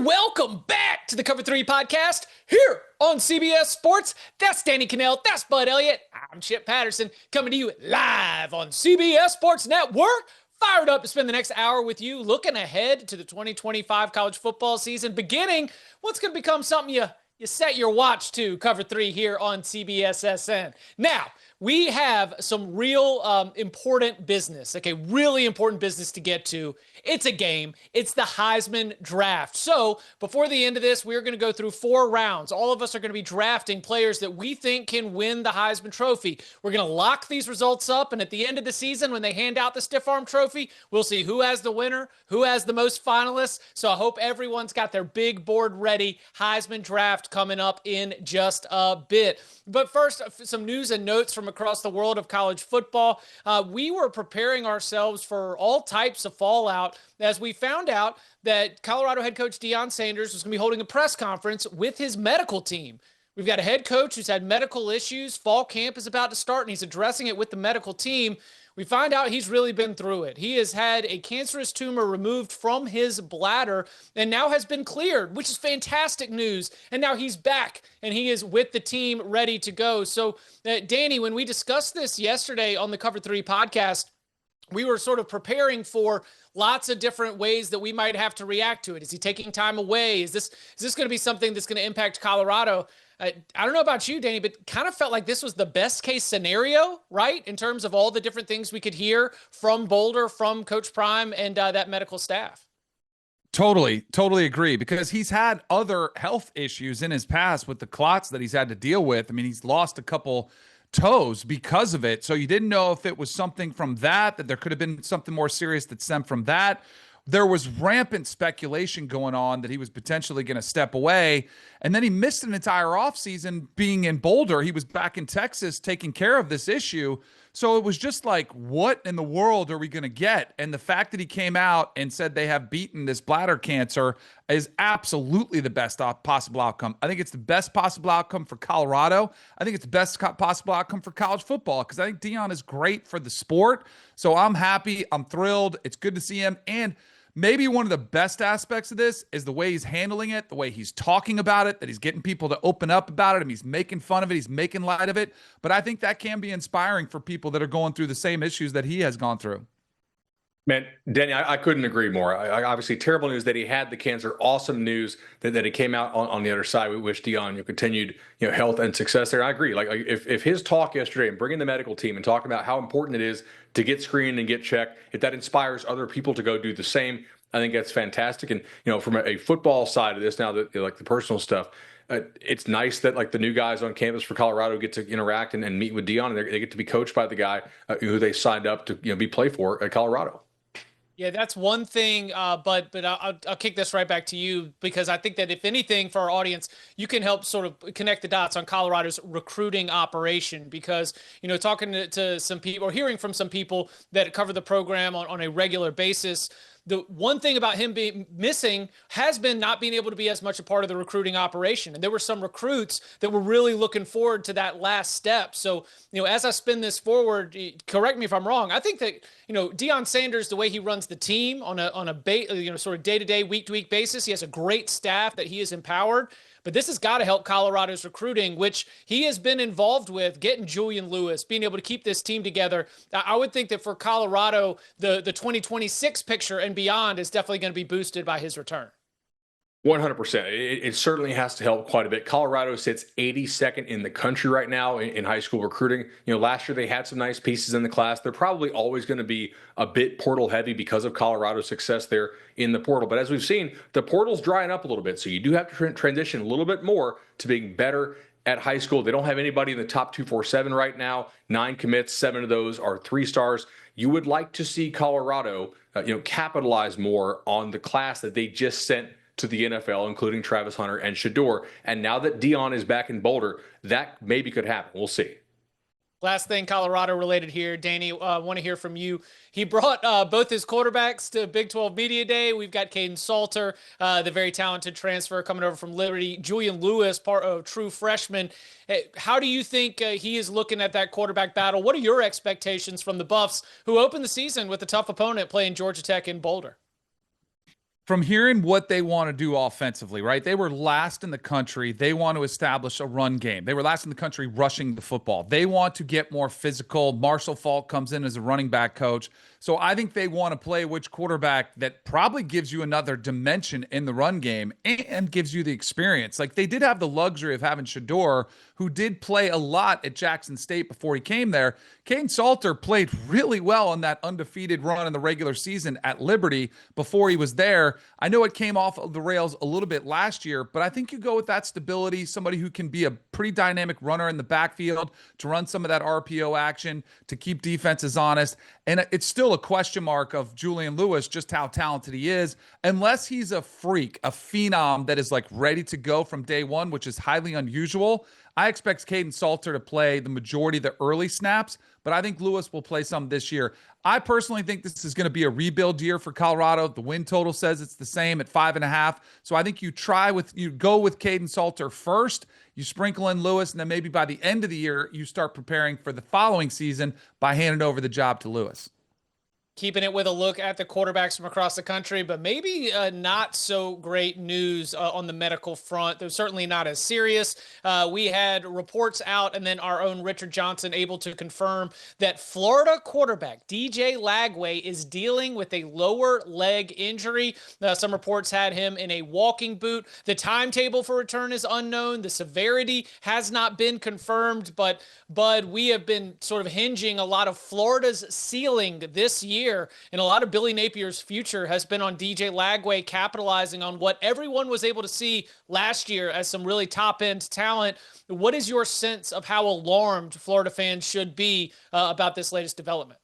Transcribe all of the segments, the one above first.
And welcome back to the Cover 3 podcast here on CBS Sports. That's Danny Kanell. That's Bud Elliott. I'm Chip Patterson coming to you live on CBS Sports Network. Fired up to spend the next hour with you looking ahead to the 2025 college football season, beginning what's going to become something you set your watch to, Cover 3 here on CBSSN. Now, we have some real important business, really important business to get to. It's a game. It's the Heisman draft. So before the end of this, we're going to go through 4 rounds. All of us are going to be drafting players that we think can win the Heisman Trophy. We're going to lock these results up, and at the end of the season, when they hand out the Stiff Arm Trophy, we'll see who has the winner, who has the most finalists. So I hope everyone's got their big board ready. Heisman draft coming up in just a bit. But first, some news and notes from across the world of college football. We were preparing ourselves for all types of fallout as we found out that Colorado head coach Deion Sanders was going to be holding a press conference with his medical team. We've got a head coach who's had medical issues. Fall camp is about to start, and he's addressing it with the medical team. We find out he's really been through it. He has had a cancerous tumor removed from his bladder and now has been cleared, which is fantastic news. And now he's back and he is with the team ready to go. So, Danny, when we discussed this yesterday on the Cover 3 podcast, we were sort of preparing for lots of different ways that we might have to react to it. Is he taking time away? Is this going to be something that's going to impact Colorado? I don't know about you, Danny, but kind of felt like this was the best case scenario, right? In terms of all the different things we could hear from Boulder, from Coach Prime and that medical staff. Totally agree, because he's had other health issues in his past with the clots that he's had to deal with. I mean, he's lost a couple toes because of it. So you didn't know if it was something from that there could have been something more serious that stemmed from that. There was rampant speculation going on that he was potentially going to step away. And then he missed an entire offseason being in Boulder. He was back in Texas taking care of this issue. So it was just like, what in the world are we going to get? And the fact that he came out and said they have beaten this bladder cancer is absolutely the best possible outcome. I think it's the best possible outcome for Colorado. I think it's the best possible outcome for college football, because I think Deion is great for the sport. So I'm happy. I'm thrilled. It's good to see him. And maybe one of the best aspects of this is the way he's handling it, the way he's talking about it, that he's getting people to open up about it, and he's making fun of it, he's making light of it. But I think that can be inspiring for people that are going through the same issues that he has gone through. Man, Danny, I couldn't agree more. Obviously, terrible news that he had the cancer. Awesome news that it came out on the other side. We wish Deion continued health and success there. I agree. Like if his talk yesterday and bringing the medical team and talking about how important it is to get screened and get checked, if that inspires other people to go do the same, I think that's fantastic. And from a football side of this, now that like the personal stuff, it's nice that like the new guys on campus for Colorado get to interact and meet with Deion, and they get to be coached by the guy who they signed up to be play for at Colorado. Yeah, that's one thing, but I'll kick this right back to you, because I think that if anything for our audience, you can help sort of connect the dots on Colorado's recruiting operation, because, talking to some people or hearing from some people that cover the program on a regular basis, the one thing about him being missing has been not being able to be as much a part of the recruiting operation. And there were some recruits that were really looking forward to that last step. So, as I spin this forward, correct me if I'm wrong, I think that, Deion Sanders, the way he runs the team on a sort of day-to-day, week-to-week basis, he has a great staff that he has empowered. But this has got to help Colorado's recruiting, which he has been involved with, getting Julian Lewis, being able to keep this team together. I would think that for Colorado, the 2026 picture and beyond is definitely going to be boosted by his return. 100%. It certainly has to help quite a bit. Colorado sits 82nd in the country right now in high school recruiting. Last year they had some nice pieces in the class. They're probably always going to be a bit portal heavy because of Colorado's success there in the portal. But as we've seen, the portal's drying up a little bit. So you do have to transition a little bit more to being better at high school. They don't have anybody in the top 247 right now. 9 commits, 7 of those are 3 stars. You would like to see Colorado, capitalize more on the class that they just sent to the NFL, including Travis Hunter and Shedeur. And now that Deion is back in Boulder, that maybe could happen. We'll see. Last thing Colorado related here, Danny, want to hear from you. He brought both his quarterbacks to Big 12 Media Day. We've got Caden Salter, the very talented transfer coming over from Liberty. Julian Lewis, part of true freshman. How do you think he is looking at that quarterback battle? What are your expectations from the Buffs, who opened the season with a tough opponent playing Georgia Tech in Boulder? From hearing what they want to do offensively, right? They were last in the country. They want to establish a run game. They were last in the country rushing the football. They want to get more physical. Marshall Faulk comes in as a running back coach. So I think they want to play which quarterback that probably gives you another dimension in the run game and gives you the experience. Like they did have the luxury of having Shador, who did play a lot at Jackson State before he came there. Kaidon Salter played really well on that undefeated run in the regular season at Liberty before he was there. I know it came off of the rails a little bit last year, but I think you go with that stability, somebody who can be a pretty dynamic runner in the backfield to run some of that RPO action, to keep defenses honest. And it's still a question mark of Julian Lewis, just how talented he is, unless he's a freak, a phenom that is like ready to go from day one, which is highly unusual. I expect Kaidon Salter to play the majority of the early snaps, but I think Lewis will play some this year. I personally think this is going to be a rebuild year for Colorado. The win total says it's the same at 5.5. So I think you go with Kaidon Salter first, you sprinkle in Lewis, and then maybe by the end of the year, you start preparing for the following season by handing over the job to Lewis. Keeping it with a look at the quarterbacks from across the country, but maybe not so great news on the medical front. They're certainly not as serious. We had reports out, and then our own Richard Johnson able to confirm that Florida quarterback DJ Lagway is dealing with a lower leg injury. Some reports had him in a walking boot. The timetable for return is unknown. The severity has not been confirmed, but Bud, we have been sort of hinging a lot of Florida's ceiling this year, and a lot of Billy Napier's future has been on DJ Lagway capitalizing on what everyone was able to see last year as some really top-end talent. What is your sense of how alarmed Florida fans should be about this latest development?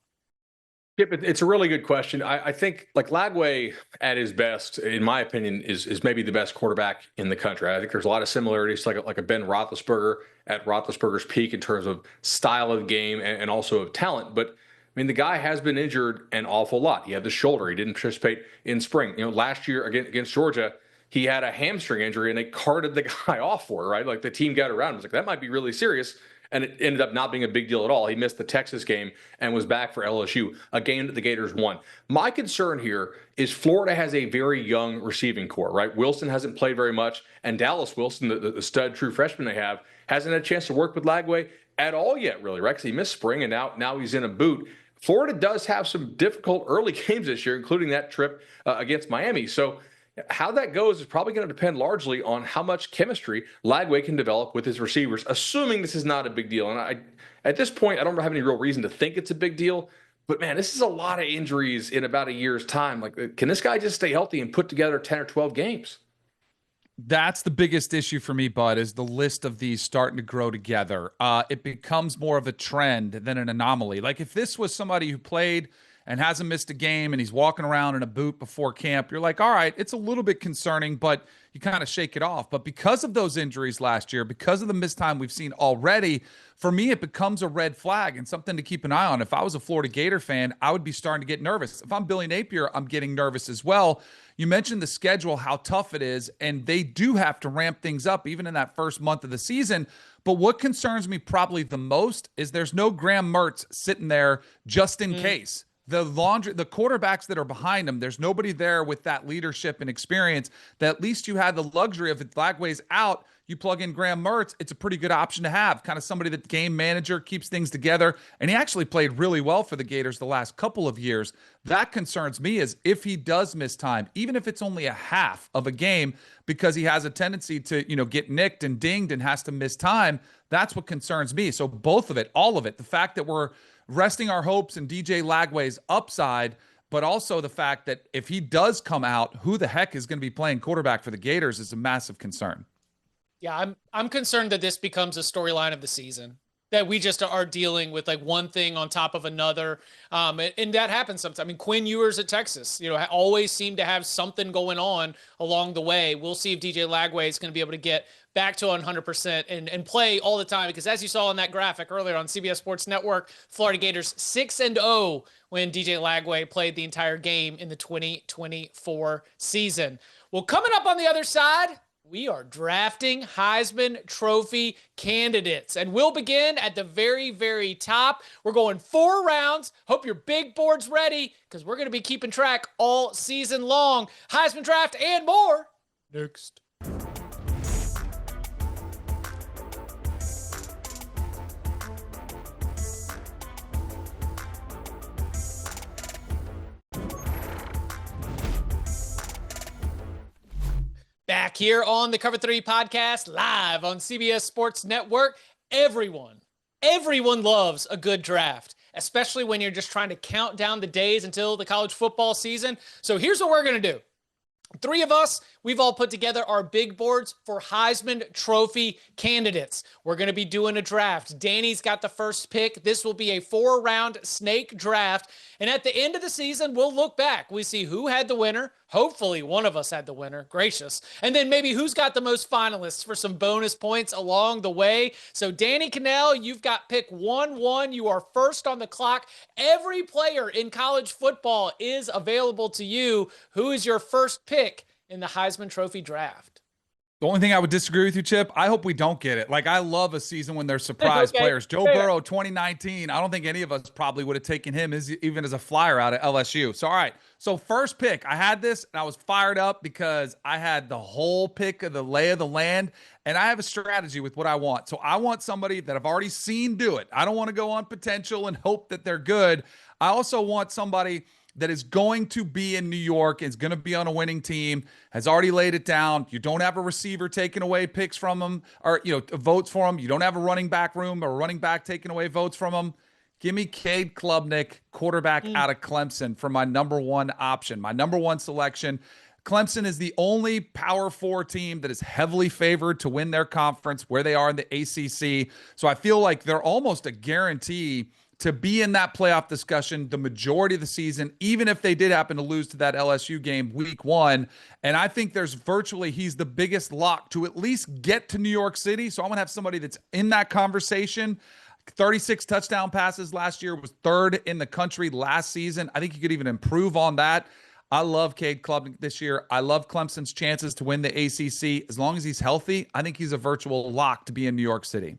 Yep, it's a really good question. I think like Lagway at his best, in my opinion, is maybe the best quarterback in the country. I think there's a lot of similarities to like a Ben Roethlisberger at Roethlisberger's peak in terms of style of game and also of talent. But I mean, the guy has been injured an awful lot. He had the shoulder. He didn't participate in spring. Last year against Georgia, he had a hamstring injury and they carted the guy off for it, right? Like the team got around him. It was like, that might be really serious. And it ended up not being a big deal at all. He missed the Texas game and was back for LSU, a game that the Gators won. My concern here is Florida has a very young receiving core, right? Wilson hasn't played very much, and Dallas Wilson, the stud true freshman they have, hasn't had a chance to work with Lagway at all yet, really, right? Because he missed spring, and now he's in a boot. Florida does have some difficult early games this year, including that trip against Miami. So how that goes is probably going to depend largely on how much chemistry Lagway can develop with his receivers, assuming this is not a big deal. And at this point, I don't have any real reason to think it's a big deal. But, man, this is a lot of injuries in about a year's time. Like, can this guy just stay healthy and put together 10 or 12 games? That's the biggest issue for me, Bud, is the list of these starting to grow together. It becomes more of a trend than an anomaly. Like if this was somebody who played and hasn't missed a game and he's walking around in a boot before camp, you're like, all right, it's a little bit concerning, but you kind of shake it off. But because of those injuries last year, because of the missed time we've seen already, for me, it becomes a red flag and something to keep an eye on. If I was a Florida Gator fan, I would be starting to get nervous. If I'm Billy Napier, I'm getting nervous as well. You mentioned the schedule, how tough it is, and they do have to ramp things up even in that first month of the season. But what concerns me probably the most is there's no Graham Mertz sitting there just in case. The quarterbacks that are behind him, there's nobody there with that leadership and experience that at least you had the luxury of if Lagway's out, you plug in Graham Mertz, it's a pretty good option to have. Kind of somebody that game manager keeps things together. And he actually played really well for the Gators the last couple of years. That concerns me is if he does miss time, even if it's only a half of a game, because he has a tendency to, get nicked and dinged and has to miss time. That's what concerns me. So both of it, all of it, the fact that we're resting our hopes in DJ Lagway's upside, but also the fact that if he does come out, who the heck is going to be playing quarterback for the Gators is a massive concern. Yeah, I'm concerned that this becomes a storyline of the season, that we just are dealing with like one thing on top of another. And that happens sometimes. I mean, Quinn Ewers at Texas, always seem to have something going on along the way. We'll see if DJ Lagway is going to be able to get back to 100% and play all the time. Because as you saw on that graphic earlier on CBS Sports Network, Florida Gators 6-0 when DJ Lagway played the entire game in the 2024 season. Well, coming up on the other side, We are drafting Heisman Trophy candidates, and we'll begin at the very, very top. We're going 4 rounds. Hope your big board's ready because we're going to be keeping track all season long. Heisman draft and more next. Back here on the Cover 3 podcast, live on CBS Sports Network. Everyone loves a good draft, especially when you're just trying to count down the days until the college football season. So here's what we're going to do. 3 of us, we've all put together our big boards for Heisman Trophy candidates. We're going to be doing a draft. Danny's got the first pick. This will be a 4-round snake draft. And at the end of the season, we'll look back. We see who had the winner. Hopefully one of us had the winner. Gracious. And then maybe who's got the most finalists for some bonus points along the way. So Danny Kanell, you've got pick 1-1. You are first on the clock. Every player in college football is available to you. Who is your first pick in the Heisman Trophy draft? The only thing I would disagree with you, Chip, I hope we don't get it. Like, I love a season when there's surprise players. Joe Burrow, 2019, I don't think any of us probably would have taken him even as a flyer out of LSU. So, all right. So, first pick, I had this, and I was fired up because I had the whole pick of the lay of the land, and I have a strategy with what I want. So, I want somebody that I've already seen do it. I don't want to go on potential and hope that they're good. I also want somebody that is going to be in New York, is going to be on a winning team, has already laid it down. You don't have a receiver taking away picks from them or, votes for them. You don't have a running back room or a running back taking away votes from them. Give me Cade Klubnik, quarterback out of Clemson, for my number 1 option, my number 1 selection. Clemson is the only Power 4 team that is heavily favored to win their conference where they are in the ACC. So I feel like they're almost a guarantee to be in that playoff discussion the majority of the season, even if they did happen to lose to that LSU game week 1. And I think he's the biggest lock to at least get to New York City. So I'm going to have somebody that's in that conversation. 36 touchdown passes last year, was 3rd in the country last season. I think he could even improve on that. I love Cade Klubnik this year. I love Clemson's chances to win the ACC. As long as he's healthy, I think he's a virtual lock to be in New York City.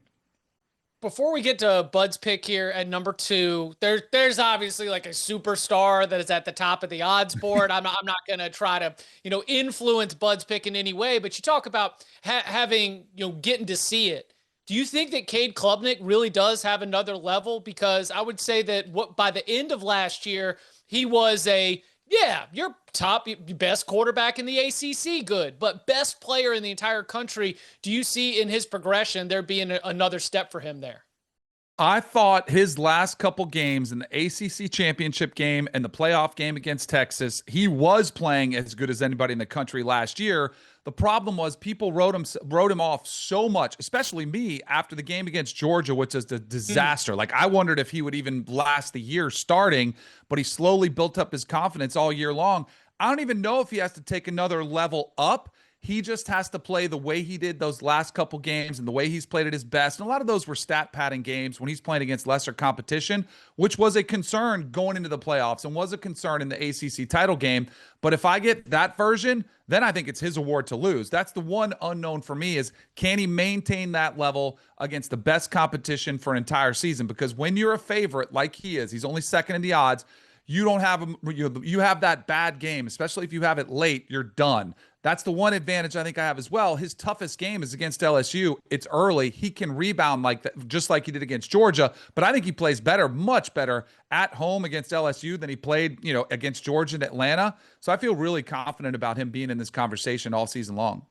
Before we get to Bud's pick here at number 2, there's obviously like a superstar that is at the top of the odds board. I'm not going to try to, influence Bud's pick in any way, but you talk about having, getting to see it. Do you think that Cade Klubnik really does have another level? Because I would say that by the end of last year, he was your top, best quarterback in the ACC, good, but best player in the entire country. Do you see in his progression there being another step for him there? I thought his last couple games in the ACC championship game and the playoff game against Texas, he was playing as good as anybody in the country last year. The problem was people wrote him off so much, especially me, after the game against Georgia, which is a disaster. Like, I wondered if he would even last the year starting, but he slowly built up his confidence all year long. I don't even know if he has to take another level up. He just has to play the way he did those last couple games and the way he's played at his best. And a lot of those were stat padding games when he's playing against lesser competition, which was a concern going into the playoffs and was a concern in the ACC title game. But if I get that version, then I think it's his award to lose. That's the one unknown for me, is can he maintain that level against the best competition for an entire season? Because when you're a favorite like he is, he's only 2nd in the odds. You don't have you have that bad game, especially if you have it late, you're done. That's the one advantage I think I have as well. His toughest game is against LSU. It's early. He can rebound like that, just like he did against Georgia. But I think he plays better, much better at home against LSU than he played, against Georgia and Atlanta. So I feel really confident about him being in this conversation all season long.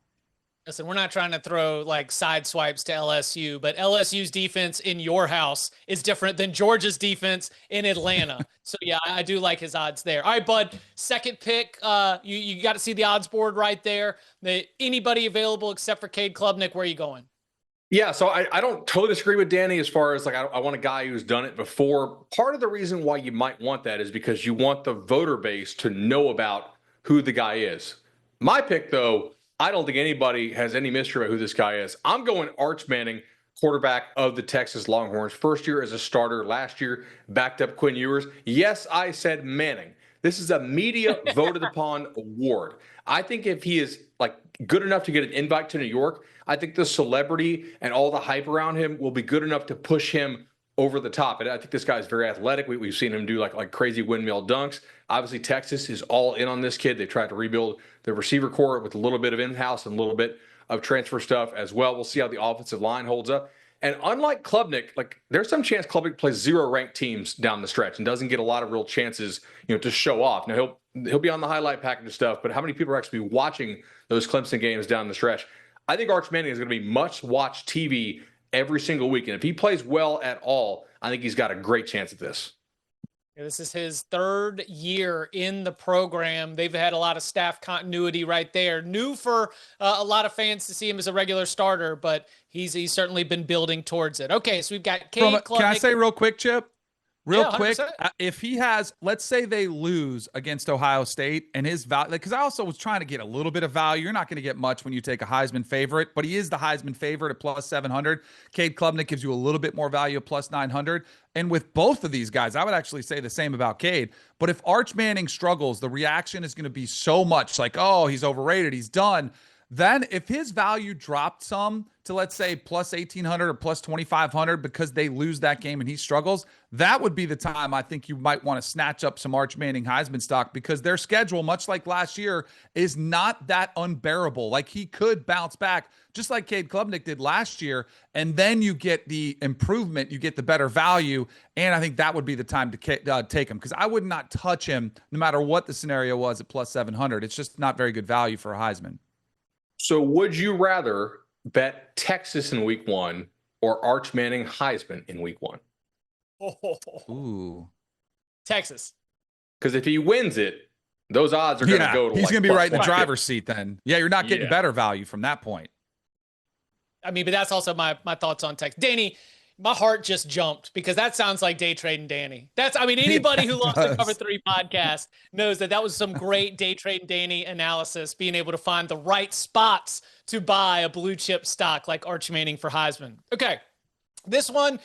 Listen, we're not trying to throw like side swipes to LSU, but LSU's defense in your house is different than Georgia's defense in Atlanta. So yeah, I do like his odds there. All right, Bud, second pick. You got to see the odds board right there. Anybody available except for Cade Klubnik? Where are you going? Yeah, so I don't totally disagree with Danny as far as I want a guy who's done it before. Part of the reason why you might want that is because you want the voter base to know about who the guy is. My pick, though, I don't think anybody has any mystery about who this guy is. I'm going Arch Manning, quarterback of the Texas Longhorns. First year as a starter, last year backed up Quinn Ewers. Yes, I said Manning. This is a media voted upon award. I think if he is like good enough to get an invite to New York, I think the celebrity and all the hype around him will be good enough to push him over the top. And I think this guy is very athletic. We've seen him do like crazy windmill dunks. Obviously, Texas is all in on this kid. They tried to rebuild the receiver core with a little bit of in-house and a little bit of transfer stuff as well. We'll see how the offensive line holds up. And unlike Klubnik, like there's some chance Klubnik plays 0 ranked teams down the stretch and doesn't get a lot of real chances, to show off. Now he'll be on the highlight package and stuff, but how many people are actually watching those Clemson games down the stretch? I think Arch Manning is going to be must-watch TV every single week. And if he plays well at all, I think he's got a great chance at this. This is his 3rd year in the program. They've had a lot of staff continuity right there. New for a lot of fans to see him as a regular starter, but he's certainly been building towards it. Okay, so we've got Cade Klubnik. Can I say real quick, Chip? Real quick, 100%. If he has, let's say they lose against Ohio State and his value, because I also was trying to get a little bit of value. You're not going to get much when you take a Heisman favorite, but he is the Heisman favorite at plus 700. Cade Klubnik gives you a little bit more value at plus 900. And with both of these guys, I would actually say the same about Cade. But if Arch Manning struggles, the reaction is going to be so much like, oh, he's overrated, he's done. Then if his value dropped some to, let's say, plus 1,800 or plus 2,500 because they lose that game and he struggles, that would be the time I think you might want to snatch up some Arch Manning Heisman stock, because their schedule, much like last year, is not that unbearable. Like, he could bounce back just like Cade Klubnik did last year, and then you get the improvement, you get the better value, and I think that would be the time to take him, because I would not touch him no matter what the scenario was at plus 700. It's just not very good value for a Heisman. So would you rather bet Texas in week 1 or Arch Manning Heisman in week 1? Ooh. Texas. Because if he wins it, those odds are going to go to he's going to be right in the 150. driver's seat then. Yeah, you're not getting better value from that point. I mean, but that's also my thoughts on Texas. Danny, my heart just jumped because that sounds like day trading Danny. Anybody who loves the Cover 3 podcast knows that was some great day trading Danny analysis, being able to find the right spots to buy a blue chip stock like Arch Manning for Heisman. Okay, this one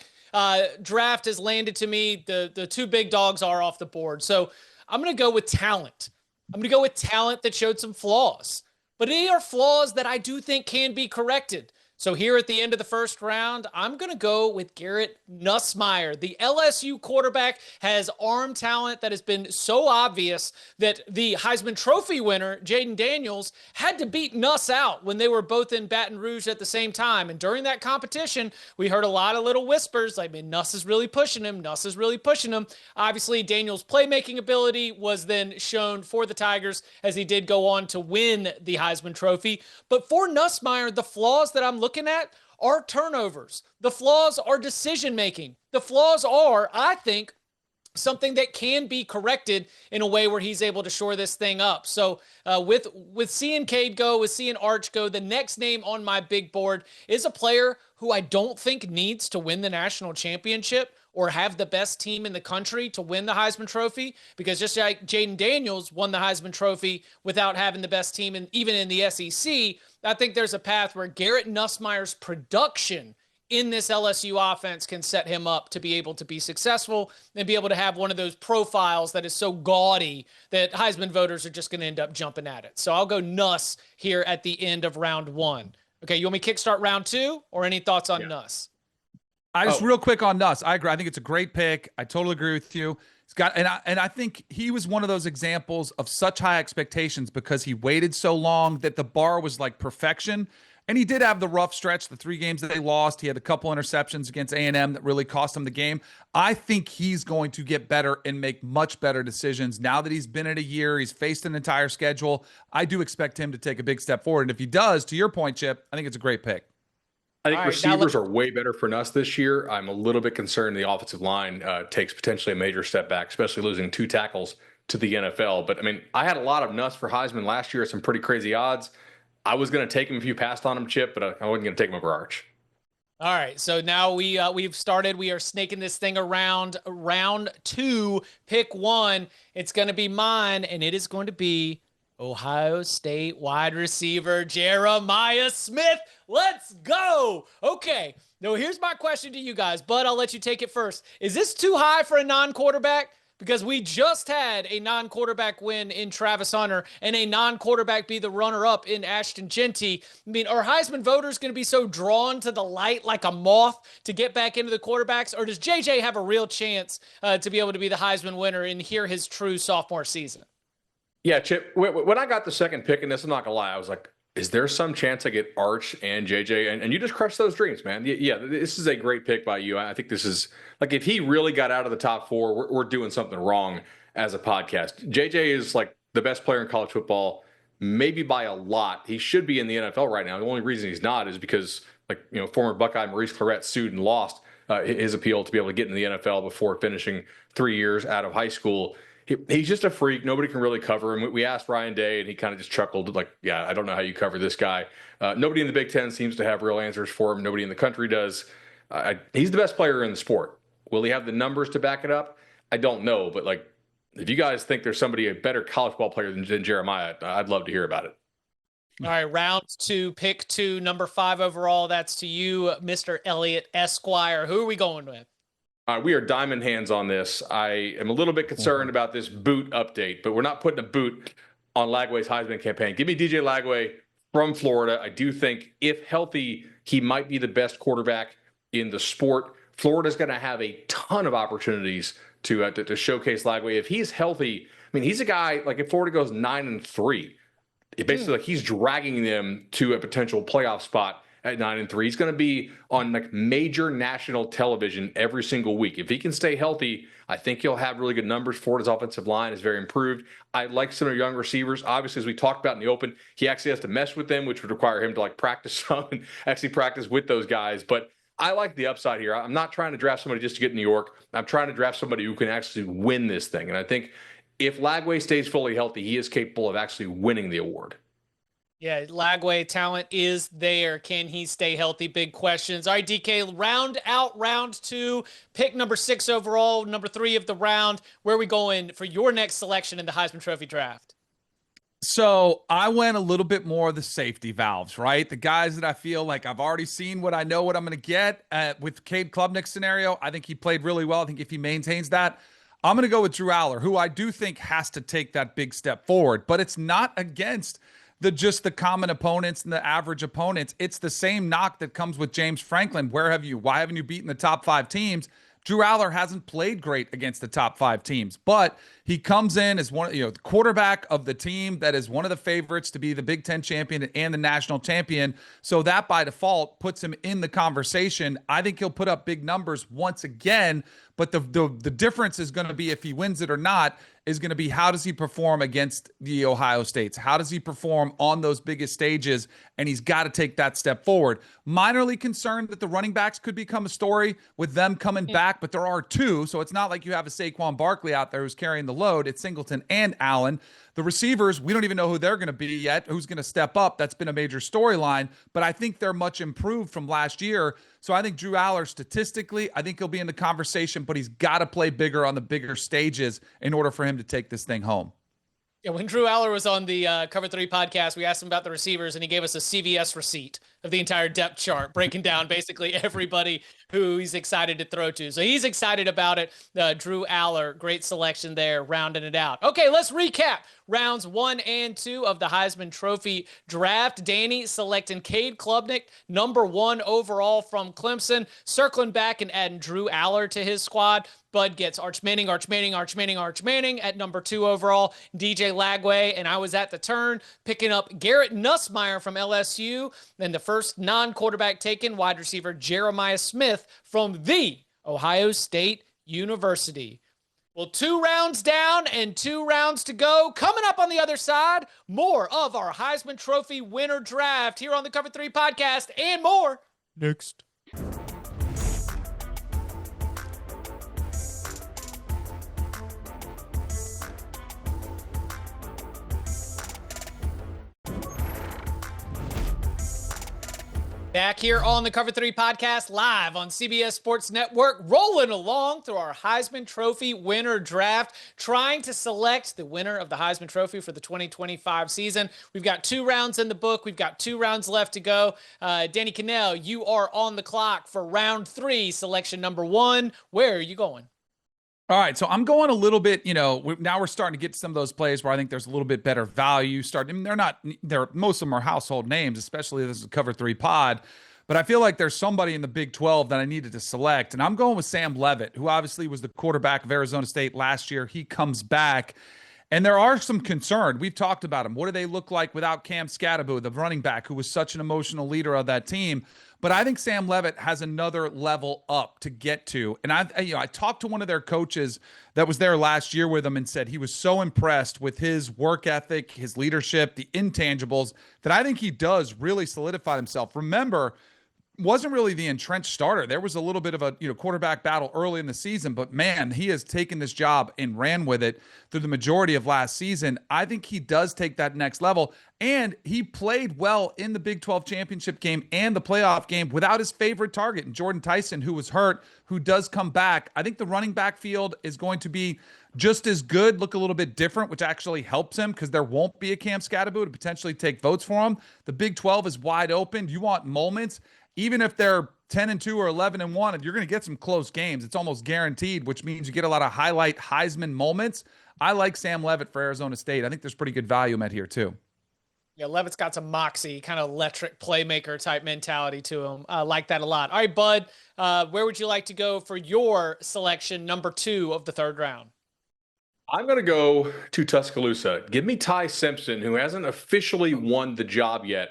draft has landed to me. The 2 big dogs are off the board. So I'm going to go with talent. I'm going to go with talent that showed some flaws, but they are flaws that I do think can be corrected. So here at the end of the first round, I'm going to go with Garrett Nussmeier. The LSU quarterback has arm talent that has been so obvious that the Heisman Trophy winner, Jaden Daniels, had to beat Nuss out when they were both in Baton Rouge at the same time. And during that competition, we heard a lot of little whispers like, man, Nuss is really pushing him. Nuss is really pushing him. Obviously, Daniels' playmaking ability was then shown for the Tigers as he did go on to win the Heisman Trophy. But for Nussmeier, the flaws that I'm looking at are turnovers. The flaws are decision-making. The flaws are, I think, something that can be corrected in a way where he's able to shore this thing up. So with seeing Cade go, with seeing Arch go, the next name on my big board is a player who I don't think needs to win the national championship or have the best team in the country to win the Heisman Trophy, because just like Jaden Daniels won the Heisman Trophy without having the best team, and even in the SEC, I think there's a path where Garrett Nussmeier's production in this LSU offense can set him up to be able to be successful and be able to have one of those profiles that is so gaudy that Heisman voters are just going to end up jumping at it. So I'll go Nuss here at the end of round 1. Okay, you want me to kickstart round 2 or any thoughts on Nuss? Real quick on Nuss. I agree. I think it's a great pick. I totally agree with you. He's got, and I think he was one of those examples of such high expectations because he waited so long that the bar was like perfection. And he did have the rough stretch, the 3 games that they lost. He had a couple interceptions against A&M that really cost him the game. I think he's going to get better and make much better decisions now that he's been at a year. He's faced an entire schedule. I do expect him to take a big step forward. And if he does, to your point, Chip, I think it's a great pick. I think receivers are way better for Nuss this year. I'm a little bit concerned the offensive line takes potentially a major step back, especially losing 2 tackles to the NFL. But, I mean, I had a lot of Nuss for Heisman last year at some pretty crazy odds. I was going to take him if you passed on him, Chip, but I wasn't going to take him over Arch. All right, so now we've started. We are snaking this thing around. Round 2, pick 1. It's going to be mine, and it is going to be Ohio State wide receiver Jeremiah Smith. Let's go. Okay, now here's my question to you guys. Bud, I'll let you take it first. Is this too high for a non-quarterback? because we just had a non-quarterback win in Travis Hunter and a non-quarterback be the runner-up in Ashton Genty. I mean, are Heisman voters going to be so drawn to the light like a moth to get back into the quarterbacks, or does JJ have a real chance to be able to be the Heisman winner and hear his true sophomore season? Yeah, Chip, when I got the second pick in this, I'm not going to lie, I was like, is there some chance I get Arch and JJ? And you just crushed those dreams, man. Yeah, this is a great pick by you. I think this is, like, if he really got out of the top four, we're doing something wrong as a podcast. JJ is, like, the best player in college football, maybe by a lot. He should be in the NFL right now. The only reason he's not is because, like, former Buckeye Maurice Clarett sued and lost his appeal to be able to get in the NFL before finishing 3 years out of high school. He's just a freak. Nobody can really cover him. We asked Ryan Day, and he kind of just chuckled like, yeah, I don't know how you cover this guy. Nobody in the Big Ten seems to have real answers for him. Nobody in the country does. He's the best player in the sport. Will he have the numbers to back it up? I don't know. But, like, if you guys think there's somebody, a better college ball player than Jeremiah, I'd love to hear about it. All right, round 2, pick 2, number 5 overall. That's to you, Mr. Elliott Esquire. Who are we going with? We are diamond hands on this. I am a little bit concerned about this boot update, but we're not putting a boot on Lagway's Heisman campaign. Give me DJ Lagway from Florida. I do think, if healthy, he might be the best quarterback in the sport. Florida's going to have a ton of opportunities to showcase Lagway. If he's healthy, I mean, he's a guy, like, if Florida goes 9-3, it basically, like, he's dragging them to a potential playoff spot at 9-3. He's going to be on, like, major national television every single week. If he can stay healthy, I think he'll have really good numbers. Florida's offensive line is very improved. I like some of the young receivers. Obviously, as we talked about in the open, he actually has to mess with them, which would require him to, like, practice some and actually practice with those guys. But I like the upside here. I'm not trying to draft somebody just to get in New York. I'm trying to draft somebody who can actually win this thing. And I think if Lagway stays fully healthy, he is capable of actually winning the award. Yeah, Lagway talent is there. Can he stay healthy? Big questions. All right, DK, round out round 2, pick number 6 overall, number 3 of the round. Where are we going for your next selection in the Heisman Trophy draft? So I went a little bit more of the safety valves, right? The guys that I feel like I've already seen what I know what I'm going to get with Cade Klubnik's scenario. I think he played really well. I think if he maintains that, I'm going to go with Drew Aller, who I do think has to take that big step forward, but it's not against just the common opponents and the average opponents. It's the same knock that comes with James Franklin. Why haven't you beaten the top 5 teams? Drew Aller hasn't played great against the top 5 teams, but he comes in as the quarterback of the team that is one of the favorites to be the Big Ten champion and the national champion. So that by default puts him in the conversation. I think he'll put up big numbers once again, but the difference is going to be, if he wins it or not, is going to be how does he perform against the Ohio States? How does he perform on those biggest stages? And he's got to take that step forward. Minorly concerned that the running backs could become a story with them coming back, but there are 2. So it's not like you have a Saquon Barkley out there who's carrying the load. It's Singleton and Allen. The receivers, we don't even know who they're going to be yet, who's going to step up. That's been a major storyline, but I think they're much improved from last year. So I think Drew Aller, statistically, I think he'll be in the conversation, but he's got to play bigger on the bigger stages in order for him to take this thing home. Yeah, when Drew Aller was on the Cover 3 podcast, we asked him about the receivers, and he gave us a CVS receipt of the entire depth chart, breaking down basically everybody who he's excited to throw to. So he's excited about it. Drew Aller, great selection there, rounding it out. Okay, let's recap rounds 1 and 2 of the Heisman Trophy draft. Danny selecting Cade Klubnik, number 1 overall from Clemson, circling back and adding Drew Aller to his squad. Bud gets Arch Manning at number 2 overall, DJ Lagway, and I was at the turn picking up Garrett Nussmeier from LSU, and the first non-quarterback taken, wide receiver Jeremiah Smith from the Ohio State University. Well, 2 rounds down and 2 rounds to go. Coming up on the other side, more of our Heisman Trophy winner draft here on the Cover 3 podcast and more next. Back here on the Cover 3 podcast, live on CBS Sports Network, rolling along through our Heisman Trophy winner draft, trying to select the winner of the Heisman Trophy for the 2025 season. We've got 2 rounds in the book. We've got 2 rounds left to go. Danny Kanell, you are on the clock for round 3, selection number 1. Where are you going? All right, so I'm going a little bit, now we're starting to get to some of those plays where I think there's a little bit better value. Most of them are household names, especially this is a Cover 3 pod. But I feel like there's somebody in the Big 12 that I needed to select. And I'm going with Sam Leavitt, who obviously was the quarterback of Arizona State last year. He comes back. And there are some concern. We've talked about him. What do they look like without Cam Scatterbo, the running back who was such an emotional leader of that team? But I think Sam Leavitt has another level up to get to. And I talked to one of their coaches that was there last year with them and said he was so impressed with his work ethic, his leadership, the intangibles, that I think he does really solidify himself. Remember, wasn't really the entrenched starter. There was a little bit of a quarterback battle early in the season, but man, he has taken this job and ran with it through the majority of last season. I think he does take that next level, and he played well in the Big 12 championship game and the playoff game without his favorite target, Jordan Tyson, who was hurt, who does come back. I think the running back field is going to be just as good, look a little bit different, which actually helps him because there won't be a Cam Scatterbo to potentially take votes for him. The Big 12 is wide open. You want moments. Even if they're 10-2 or 11-1, you're going to get some close games. It's almost guaranteed, which means you get a lot of highlight Heisman moments. I like Sam Leavitt for Arizona State. I think there's pretty good value met here too. Yeah, Leavitt's got some moxie, kind of electric playmaker type mentality to him. I like that a lot. All right, Bud, where would you like to go for your selection, number 2 of the 3rd round? I'm going to go to Tuscaloosa. Give me Ty Simpson, who hasn't officially won the job yet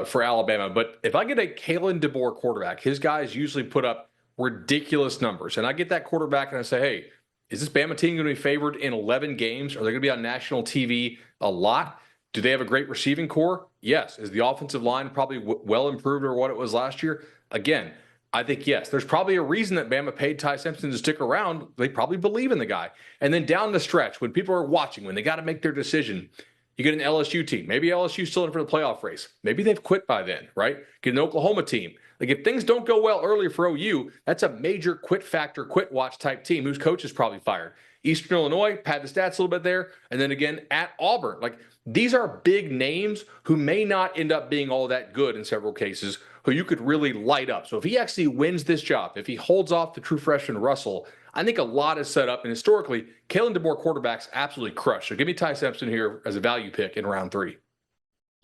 for Alabama. But if I get a Kalen DeBoer quarterback, his guys usually put up ridiculous numbers. And I get that quarterback and I say, hey, is this Bama team going to be favored in 11 games? Are they going to be on national TV a lot? Do they have a great receiving core? Yes. Is the offensive line probably well improved over what it was last year? Again, I think yes. There's probably a reason that Bama paid Ty Simpson to stick around. They probably believe in the guy. And then down the stretch, when people are watching, when they got to make their decision, you get an LSU team. Maybe LSU's still in for the playoff race. Maybe they've quit by then, right? Get an Oklahoma team. Like if things don't go well early for OU, that's a major quit factor, quit watch type team whose coach is probably fired. Eastern Illinois, pad the stats a little bit there. And then again at Auburn. Like these are big names who may not end up being all that good in several cases, who you could really light up. So if he actually wins this job, if he holds off the true freshman Russell, I think a lot is set up. And historically, Kalen DeBoer quarterbacks absolutely crush. So give me Ty Simpson here as a value pick in round 3.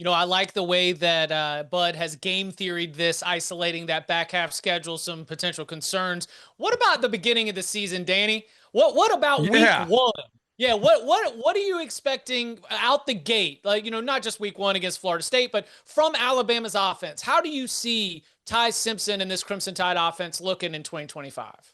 I like the way that Bud has game theoried this, isolating that back half schedule, some potential concerns. What about the beginning of the season, Danny? What about week 1? Yeah, what are you expecting out the gate? Like, not just week 1 against Florida State, but from Alabama's offense. How do you see Ty Simpson and this Crimson Tide offense looking in 2025?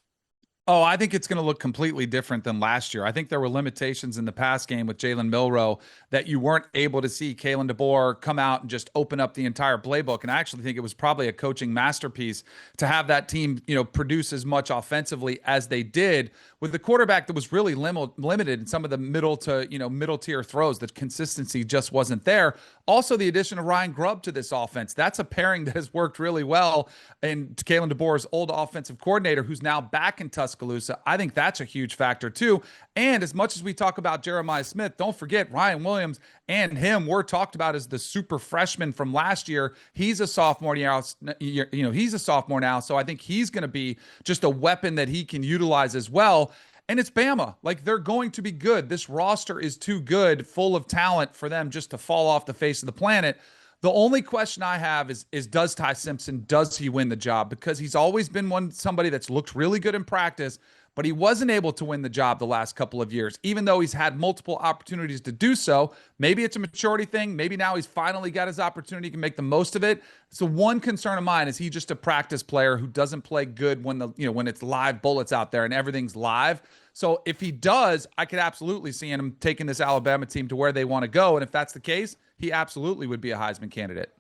Oh, I think it's going to look completely different than last year. I think there were limitations in the pass game with Jalen Milroe that you weren't able to see Kalen DeBoer come out and just open up the entire playbook. And I actually think it was probably a coaching masterpiece to have that team, produce as much offensively as they did with the quarterback that was really limited in some of the middle tier throws. The consistency just wasn't there. Also, the addition of Ryan Grubb to this offense. That's a pairing that has worked really well. And Kalen DeBoer's old offensive coordinator, who's now back in Tuscaloosa, I think that's a huge factor too. And as much as we talk about Jeremiah Smith, don't forget Ryan Williams and him were talked about as the super freshman from last year. He's a sophomore now. He's a sophomore now. So I think he's going to be just a weapon that he can utilize as well. And it's Bama. Like, they're going to be good. This roster is too good, full of talent for them just to fall off the face of the planet. The only question I have is does Ty Simpson, does he win the job? Because he's always been somebody that's looked really good in practice, but he wasn't able to win the job the last couple of years, even though he's had multiple opportunities to do so. Maybe it's a maturity thing. Maybe now he's finally got his opportunity, he can make the most of it. So one concern of mine is he just a practice player who doesn't play good when it's live bullets out there and everything's live. So if he does, I could absolutely see him taking this Alabama team to where they want to go. And if that's the case, he absolutely would be a Heisman candidate.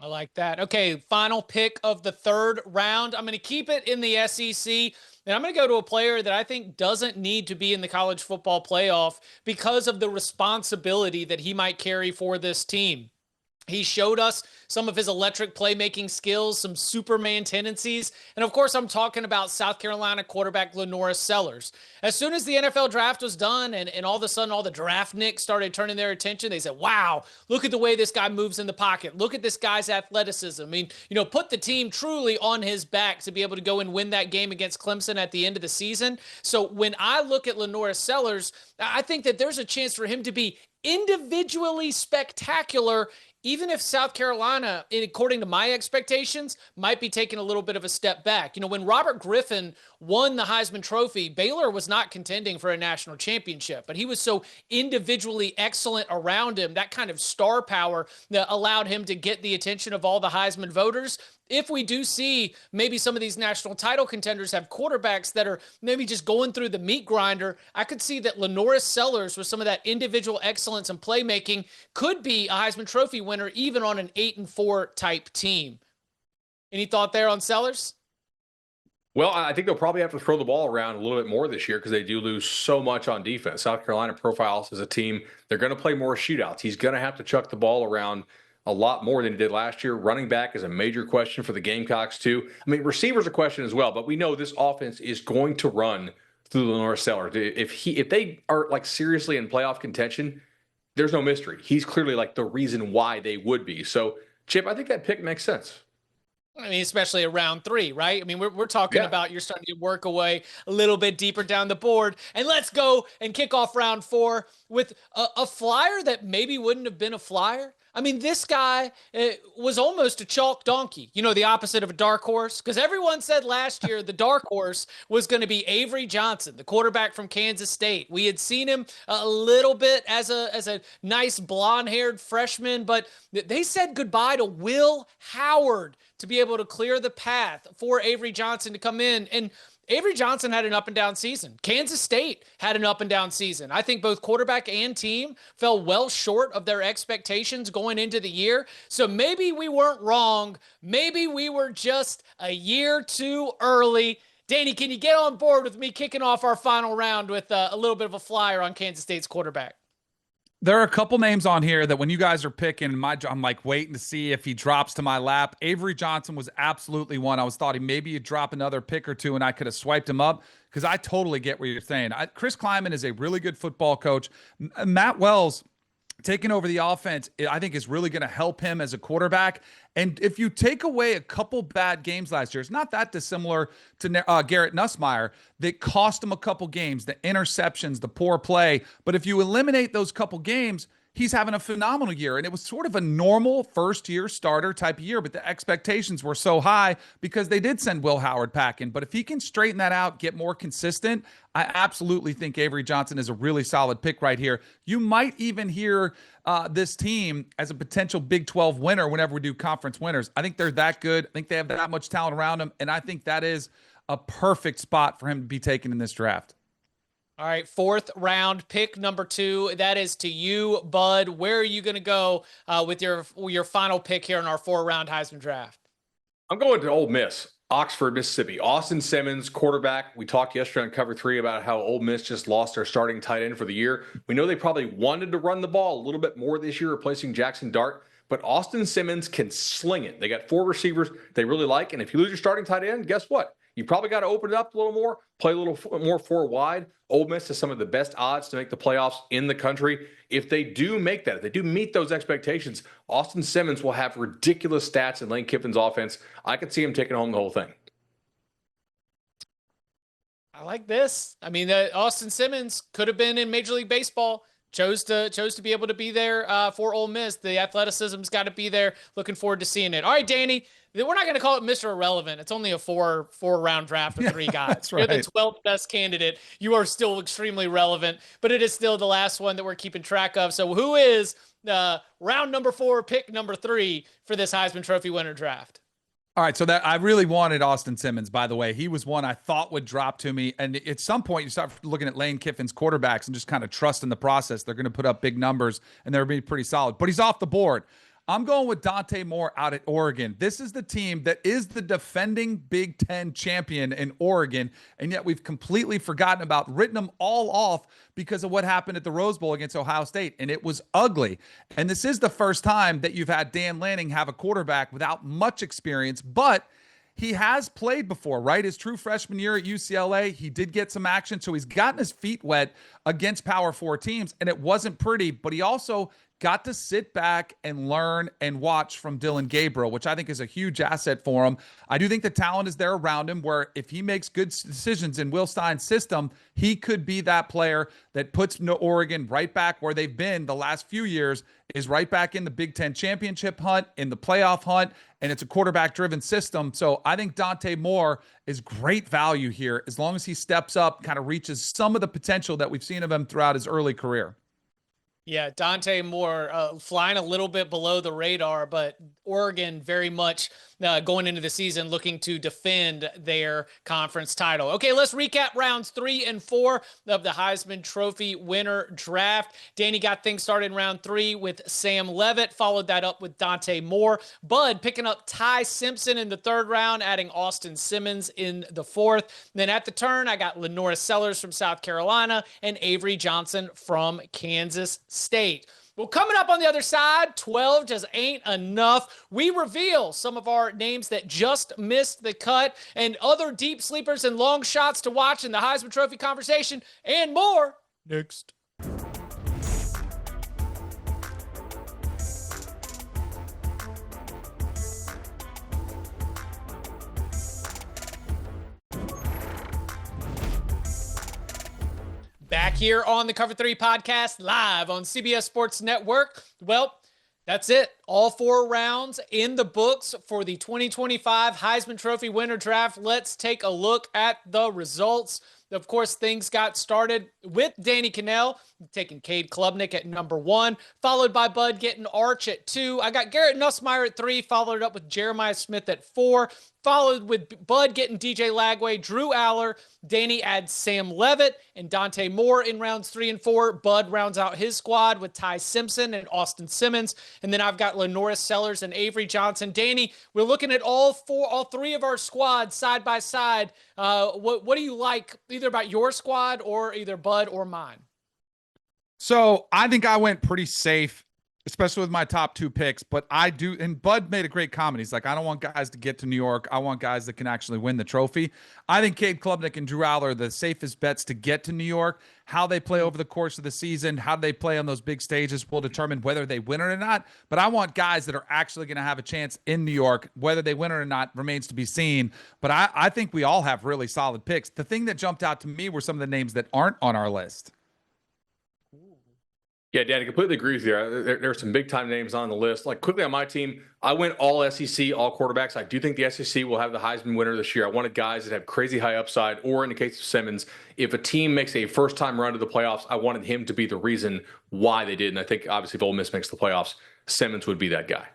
I like that. Okay, final pick of the 3rd round. I'm going to keep it in the SEC. And I'm going to go to a player that I think doesn't need to be in the college football playoff because of the responsibility that he might carry for this team. He showed us some of his electric playmaking skills, some Superman tendencies. And of course, I'm talking about South Carolina quarterback LaNorris Sellers. As soon as the NFL draft was done and all of a sudden all the draft nicks started turning their attention, they said, wow, look at the way this guy moves in the pocket. Look at this guy's athleticism. I mean, put the team truly on his back to be able to go and win that game against Clemson at the end of the season. So when I look at LaNorris Sellers, I think that there's a chance for him to be individually spectacular, even if South Carolina, according to my expectations, might be taking a little bit of a step back. When Robert Griffin won the Heisman Trophy, Baylor was not contending for a national championship, but he was so individually excellent around him, that kind of star power that allowed him to get the attention of all the Heisman voters. If we do see maybe some of these national title contenders have quarterbacks that are maybe just going through the meat grinder, I could see that LaNorris Sellers, with some of that individual excellence and playmaking, could be a Heisman Trophy winner even on an 8-4 type team. Any thought there on Sellers? Well, I think they'll probably have to throw the ball around a little bit more this year because they do lose so much on defense. South Carolina profiles as a team, they're going to play more shootouts. He's going to have to chuck the ball around a lot more than he did last year. Running back is a major question for the Gamecocks too. I mean, receivers a question as well, but we know this offense is going to run through LaNorris Sellers. If they are like seriously in playoff contention, there's no mystery. He's clearly like the reason why they would be. So, Chip, I think that pick makes sense. I mean, especially around 3, right? I mean, we're talking about you're starting to work away a little bit deeper down the board. And let's go and kick off round 4 with a flyer that maybe wouldn't have been a flyer. I mean, this guy was almost a chalk donkey, the opposite of a dark horse, because everyone said last year the dark horse was going to be Avery Johnson, the quarterback from Kansas State. We had seen him a little bit as a nice blonde-haired freshman, but they said goodbye to Will Howard to be able to clear the path for Avery Johnson to come in. And Avery Johnson had an up-and-down season. Kansas State had an up-and-down season. I think both quarterback and team fell well short of their expectations going into the year. So maybe we weren't wrong. Maybe we were just a year too early. Danny, can you get on board with me kicking off our final round with a little bit of a flyer on Kansas State's quarterback? There are a couple names on here that when you guys are picking, I'm like waiting to see if he drops to my lap. Avery Johnson was absolutely one. I was thought maybe he'd drop another pick or two and I could have swiped him up because I totally get what you're saying. Chris Kleiman is a really good football coach. Matt Wells taking over the offense, I think, is really going to help him as a quarterback. And if you take away a couple bad games last year, it's not that dissimilar to Garrett Nussmeier that cost him a couple games, the interceptions, the poor play. But if you eliminate those couple games, he's having a phenomenal year. And it was sort of a normal first-year starter type of year, but the expectations were so high because they did send Will Howard packing. But if he can straighten that out, get more consistent, I absolutely think Avery Johnson is a really solid pick right here. You might even hear this team as a potential Big 12 winner whenever we do conference winners. I think they're that good. I think they have that much talent around them, and I think that is a perfect spot for him to be taken in this draft. All right, 4th round, pick number 2. That is to you, Bud. Where are you going to go with your final pick here in our 4-round Heisman draft? I'm going to Ole Miss, Oxford, Mississippi. Austin Simmons, quarterback. We talked yesterday on Cover 3 about how Ole Miss just lost their starting tight end for the year. We know they probably wanted to run the ball a little bit more this year, replacing Jackson Dart, but Austin Simmons can sling it. They got 4 receivers they really like, and if you lose your starting tight end, guess what? You probably got to open it up a little more, play a little more 4 wide. Ole Miss has some of the best odds to make the playoffs in the country. If they do make that, if they do meet those expectations, Austin Simmons will have ridiculous stats in Lane Kiffin's offense. I could see him taking home the whole thing. I like this. I mean, Austin Simmons could have been in Major League Baseball. Chose to be able to be there for Ole Miss. The athleticism's got to be there. Looking forward to seeing it. All right, Danny, we're not going to call it Mr. Irrelevant. It's only a four-round draft with 3 guys. That's right. You're the 12th best candidate. You are still extremely relevant, but it is still the last one that we're keeping track of. So who is round number 4, pick number 3 for this Heisman Trophy winner draft? All right, so that I really wanted Austin Simmons, by the way. He was one I thought would drop to me. And at some point, you start looking at Lane Kiffin's quarterbacks and just kind of trust in the process. They're going to put up big numbers, and they're going to be pretty solid. But he's off the board. I'm going with Dante Moore out at Oregon. This is the team that is the defending Big Ten champion in Oregon, and yet we've completely forgotten about, written them all off because of what happened at the Rose Bowl against Ohio State, and it was ugly. And this is the first time that you've had Dan Lanning have a quarterback without much experience, but he has played before, right? His true freshman year at UCLA, he did get some action, so he's gotten his feet wet against Power 4 teams, and it wasn't pretty, but he also got to sit back and learn and watch from Dylan Gabriel, which I think is a huge asset for him. I do think the talent is there around him, where if he makes good decisions in Will Stein's system, he could be that player that puts Oregon right back where they've been the last few years, is right back in the Big Ten championship hunt, in the playoff hunt, and it's a quarterback-driven system. So I think Dante Moore is great value here as long as he steps up, kind of reaches some of the potential that we've seen of him throughout his early career. Yeah, Dante Moore flying a little bit below the radar, but Oregon very much going into the season looking to defend their conference title. Okay, let's recap rounds 3 and 4 of the Heisman Trophy winner draft. Danny got things started in round 3 with Sam Leavitt, followed that up with Dante Moore. Bud picking up Ty Simpson in the 3rd round, adding Austin Simmons in the 4th. Then at the turn, I got Lenora Sellers from South Carolina and Avery Johnson from Kansas State. Well, coming up on the other side, 12 just ain't enough. We reveal some of our names that just missed the cut and other deep sleepers and long shots to watch in the Heisman Trophy conversation and more next. Back here on the Cover 3 podcast, live on CBS Sports Network. Well, that's it. All 4 rounds in the books for the 2025 Heisman Trophy winner draft. Let's take a look at the results. Of course, things got started with Danny Kanell taking Cade Klubnik at number 1, followed by Bud getting Arch at 2. I got Garrett Nussmeier at 3, followed up with Jeremiah Smith at 4, followed with Bud getting DJ Lagway, Drew Aller. Danny adds Sam Leavitt and Dante Moore in rounds 3 and 4. Bud rounds out his squad with Ty Simpson and Austin Simmons. And then I've got Lenora Sellers and Avery Johnson. Danny, we're looking at all 3 of our squads side by side. What do you like either about your squad or either Bud or mine? So I think I went pretty safe, especially with my top 2 picks, but I do, and Bud made a great comment. He's like, I don't want guys to get to New York. I want guys that can actually win the trophy. I think Cade Klubnik and Drew Aller are the safest bets to get to New York. How they play over the course of the season, how they play on those big stages will determine whether they win it or not. But I want guys that are actually going to have a chance in New York. Whether they win it or not remains to be seen. But I think we all have really solid picks. The thing that jumped out to me were some of the names that aren't on our list. Yeah, Dan, I completely agree with you. There are some big-time names on the list. Like, quickly on my team, I went all SEC, all quarterbacks. I do think the SEC will have the Heisman winner this year. I wanted guys that have crazy high upside, or in the case of Simmons, if a team makes a first-time run to the playoffs, I wanted him to be the reason why they did. And I think, obviously, if Ole Miss makes the playoffs, Simmons would be that guy.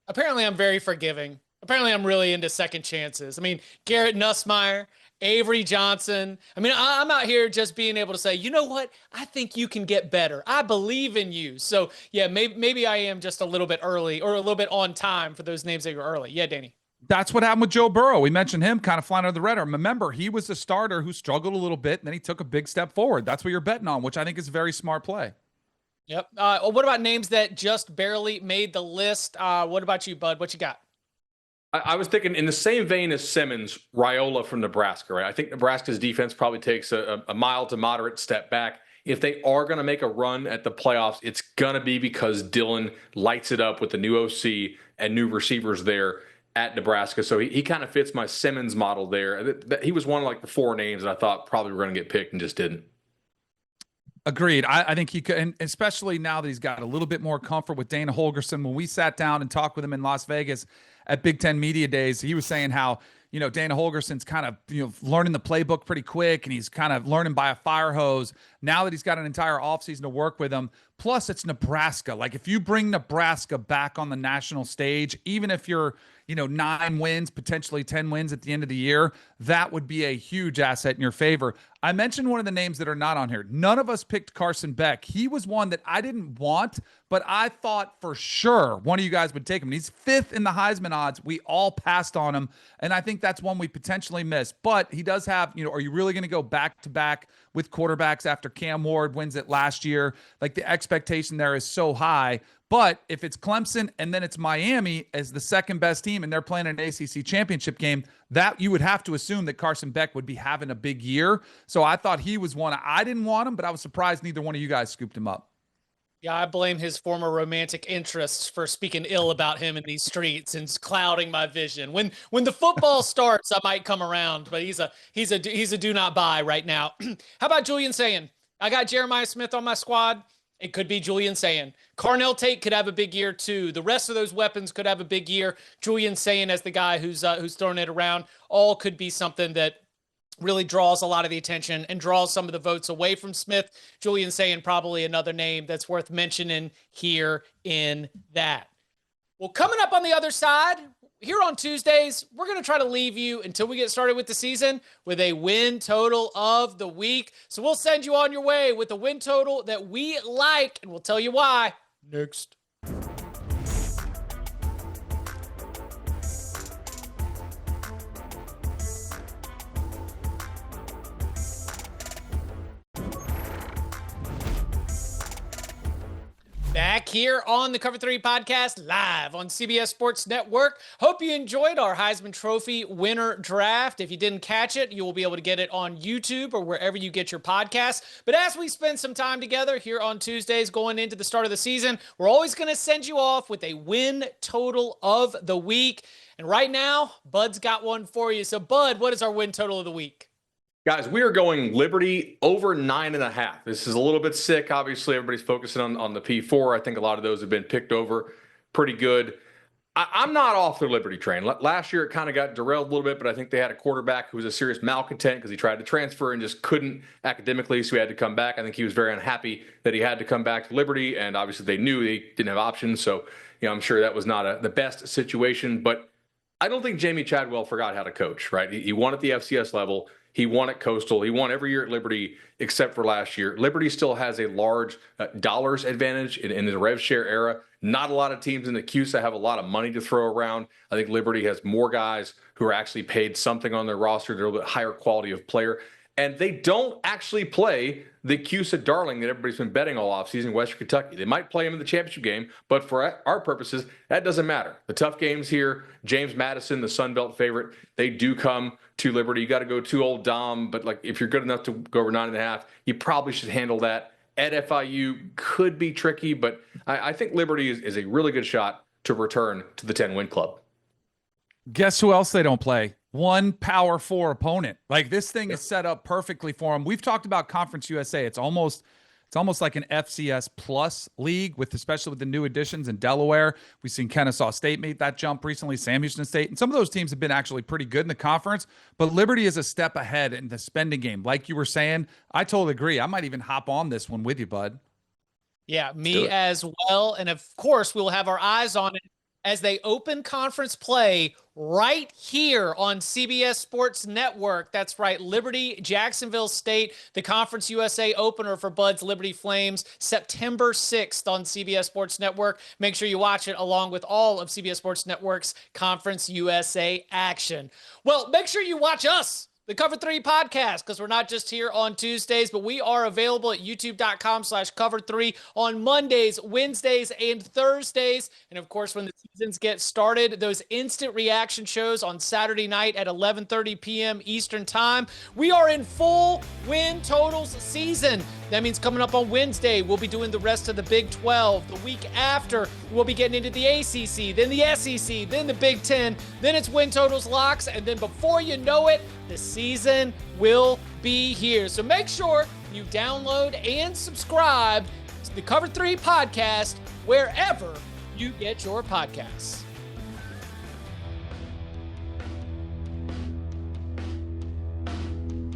Apparently, I'm very forgiving. Apparently, I'm really into second chances. I mean, Garrett Nussmeier, Avery Johnson. I mean, I'm out here just being able to say, you know what? I think you can get better. I believe in you. So, yeah, maybe I am just a little bit early or a little bit on time for those names that were early. Yeah, Danny. That's what happened with Joe Burrow. We mentioned him kind of flying under the radar. Remember, he was a starter who struggled a little bit, and then he took a big step forward. That's what you're betting on, which I think is a very smart play. Yep. What about names that just barely made the list? What about you, Bud? What you got? I was thinking in the same vein as Simmons, Raiola from Nebraska, right? I think Nebraska's defense probably takes a mild to moderate step back. If they are going to make a run at the playoffs, it's going to be because Dylan lights it up with the new OC and new receivers there at Nebraska. So he kind of fits my Simmons model there. He was one of like the 4 names that I thought probably were going to get picked and just didn't. Agreed. I think he could, and especially now that he's got a little bit more comfort with Dana Holgorsen. When we sat down and talked with him in Las Vegas at Big Ten Media Days, he was saying how, Dana Holgersen's kind of, learning the playbook pretty quick, and he's kind of learning by a fire hose now that he's got an entire offseason to work with him. Plus, it's Nebraska. Like, if you bring Nebraska back on the national stage, even if you're, 9 wins, potentially 10 wins at the end of the year, that would be a huge asset in your favor. I mentioned one of the names that are not on here. None of us picked Carson Beck. He was one that I didn't want, but I thought for sure one of you guys would take him. He's 5th in the Heisman odds. We all passed on him, and I think that's one we potentially missed. But he does have, are you really going to go back-to-back with quarterbacks after Cam Ward wins it last year? Like, the expectation there is so high. But if it's Clemson and then it's Miami as the second best team and they're playing an ACC championship game, that you would have to assume that Carson Beck would be having a big year. So I thought he was one. I didn't want him, but I was surprised neither one of you guys scooped him up. Yeah, I blame his former romantic interests for speaking ill about him in these streets and clouding my vision. When the football starts, I might come around, but he's a do not buy right now. How about Julian Sayin? I got Jeremiah Smith on my squad. It could be Julian Sayin. Carnell Tate could have a big year too. The rest of those weapons could have a big year. Julian Sayin as the guy who's throwing it around, all could be something that really draws a lot of the attention and draws some of the votes away from Smith. Julian Sayin, probably another name that's worth mentioning here in that. Well, coming up on the other side, here on Tuesdays, we're going to try to leave you until we get started with the season with a win total of the week. So we'll send you on your way with a win total that we like, and we'll tell you why next. Back here on the Cover 3 podcast, live on CBS Sports Network. Hope you enjoyed our Heisman Trophy winner draft. If you didn't catch it, you will be able to get it on YouTube or wherever you get your podcasts. But as we spend some time together here on Tuesdays going into the start of the season, we're always going to send you off with a win total of the week. And right now, Bud's got one for you. So, Bud, what is our win total of the week? Guys, we are going Liberty over 9.5. This is a little bit sick. Obviously, everybody's focusing on the P4. I think a lot of those have been picked over pretty good. I'm not off the Liberty train. Last year, it kind of got derailed a little bit, but I think they had a quarterback who was a serious malcontent because he tried to transfer and just couldn't academically, so he had to come back. I think he was very unhappy that he had to come back to Liberty, and obviously they knew they didn't have options, so I'm sure that was not the best situation. But I don't think Jamie Chadwell forgot how to coach, right? He won at the FCS level. He won at Coastal. He won every year at Liberty except for last year. Liberty still has a large dollars advantage in the rev share era. Not a lot of teams in the CUSA have a lot of money to throw around. I think Liberty has more guys who are actually paid something on their roster. They're a little bit higher quality of player. And they don't actually play the CUSA darling that everybody's been betting all offseason, Western Kentucky. They might play him in the championship game, but for our purposes, that doesn't matter. The tough games here, James Madison, the Sun Belt favorite, they do come to Liberty. You got to go to Old Dom, but like if you're good enough to go over 9.5, you probably should handle that. At FIU could be tricky, but I think Liberty is a really good shot to return to the 10-win club. Guess who else they don't play? One Power 4 opponent. Like, this thing is set up perfectly for them. We've talked about Conference USA. It's almost like an FCS plus league, especially with the new additions in Delaware. We've seen Kennesaw State make that jump recently, Sam Houston State, and some of those teams have been actually pretty good in the conference. But Liberty is a step ahead in the spending game. Like you were saying, I totally agree. I might even hop on this one with you, Bud. Yeah, me as well. And of course, we'll have our eyes on it as they open conference play right here on CBS Sports Network. That's right, Liberty, Jacksonville State, the Conference USA opener for Bud's Liberty Flames, September 6th on CBS Sports Network. Make sure you watch it along with all of CBS Sports Network's Conference USA action. Well, make sure you watch us, the Cover 3 podcast, because we're not just here on Tuesdays, but we are available at youtube.com/cover3 on Mondays, Wednesdays, and Thursdays. And of course, when the seasons get started, those instant reaction shows on Saturday night at 11:30 p.m. Eastern Time. We are in full win totals season. That means coming up on Wednesday, we'll be doing the rest of the Big 12. The week after, we'll be getting into the ACC, then the SEC, then the Big 10, then it's win totals locks, and then before you know it, the season will be here. So make sure you download and subscribe to the Cover 3 podcast wherever you get your podcasts.